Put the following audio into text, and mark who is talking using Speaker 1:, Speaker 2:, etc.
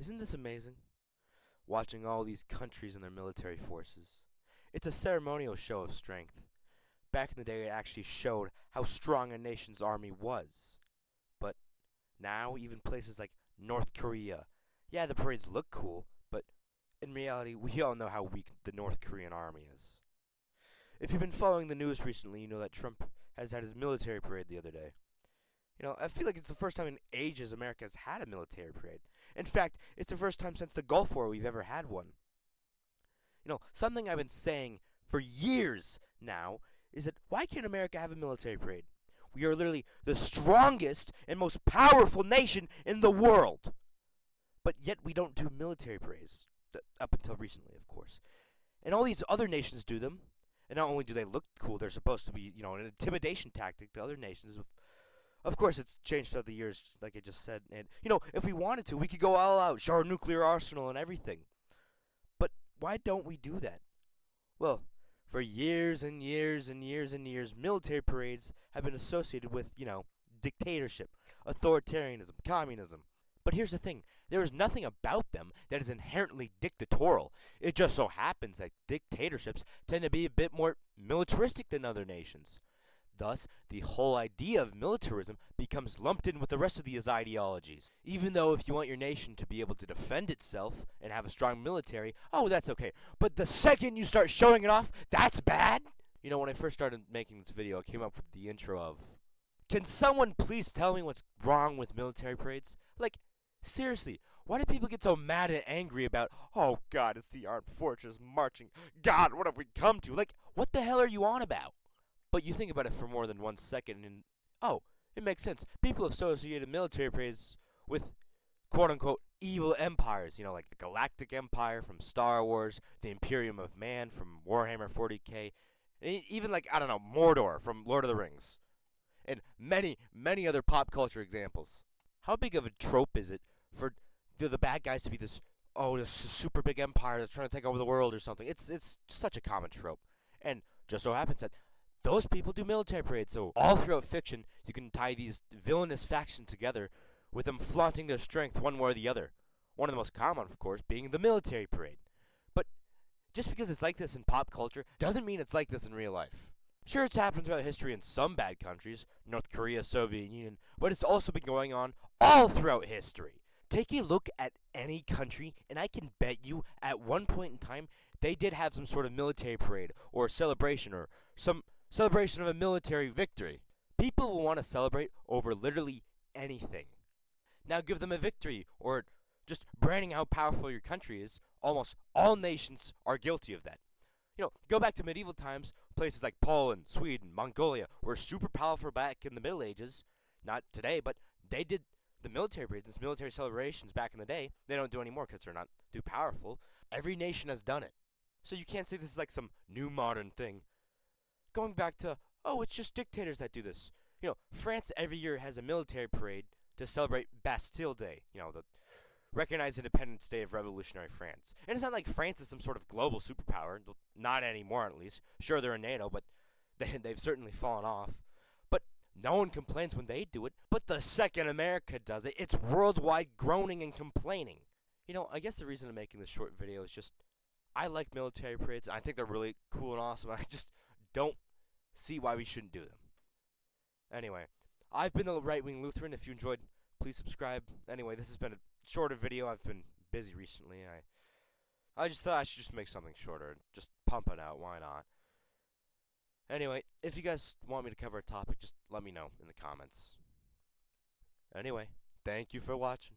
Speaker 1: Isn't this amazing? Watching all these countries and their military forces. It's a ceremonial show of strength. Back in the day, it actually showed how strong a nation's army was. But now, even places like North Korea, yeah, the parades look cool, but in reality, we all know how weak the North Korean army is. If you've been following the news recently, you know that Trump has had his military parade the other day. I feel like it's the first time in ages America has had a military parade. In fact, it's the first time since the Gulf War we've ever had one. Something I've been saying for years now is that why can't America have a military parade? We are literally the strongest and most powerful nation in the world. But yet we don't do military parades. Up until recently, of course. And all these other nations do them. And not only do they look cool, they're supposed to be, an intimidation tactic to other nations. Of course, it's changed throughout the years, like I just said. And, if we wanted to, we could go all out, show our nuclear arsenal and everything. But why don't we do that? Well, for years and years and years and years, military parades have been associated with, dictatorship, authoritarianism, communism. But here's the thing. There is nothing about them that is inherently dictatorial. It just so happens that dictatorships tend to be a bit more militaristic than other nations. Thus, the whole idea of militarism becomes lumped in with the rest of these ideologies. Even though if you want your nation to be able to defend itself and have a strong military, oh, that's okay. But the second you start showing it off, that's bad? When I first started making this video, I came up with the intro of, can someone please tell me what's wrong with military parades? Seriously, why do people get so mad and angry about, oh God, it's the armed forces marching. God, what have we come to? What the hell are you on about? But you think about it for more than 1 second and, oh, it makes sense. People have associated military parades with quote-unquote evil empires, like the Galactic Empire from Star Wars, the Imperium of Man from Warhammer 40K, and even Mordor from Lord of the Rings, and many, many other pop culture examples. How big of a trope is it for the bad guys to be this super big empire that's trying to take over the world or something? It's such a common trope. And just so happens that those people do military parades. So all throughout fiction, you can tie these villainous factions together with them flaunting their strength one way or the other. One of the most common, of course, being the military parade. But just because it's like this in pop culture doesn't mean it's like this in real life. Sure, it's happened throughout history in some bad countries, North Korea, Soviet Union, but it's also been going on all throughout history. Take a look at any country, and I can bet you at one point in time, they did have some sort of military parade or celebration or some celebration of a military victory. People will want to celebrate over literally anything. Now give them a victory or just branding how powerful your country is. Almost all nations are guilty of that. Go back to medieval times, places like Poland, Sweden, Mongolia were super powerful back in the Middle Ages. Not today, but they did the military parades, these military celebrations back in the day. They don't do anymore because they're not too powerful. Every nation has done it. So you can't say this is like some new modern thing. Going back to, it's just dictators that do this. France every year has a military parade to celebrate Bastille Day, the recognized Independence Day of Revolutionary France. And it's not like France is some sort of global superpower. Not anymore, at least. Sure, they're in NATO, but they've certainly fallen off. But no one complains when they do it. But the second America does it, it's worldwide groaning and complaining. I guess the reason I'm making this short video is just, I like military parades. I think they're really cool and awesome. I just don't see why we shouldn't do them. Anyway, I've been the Right-Wing Lutheran. If you enjoyed, please subscribe. Anyway, this has been a shorter video. I've been busy recently. I just thought I should just make something shorter. Just pump it out. Why not? Anyway, if you guys want me to cover a topic, just let me know in the comments. Anyway, thank you for watching.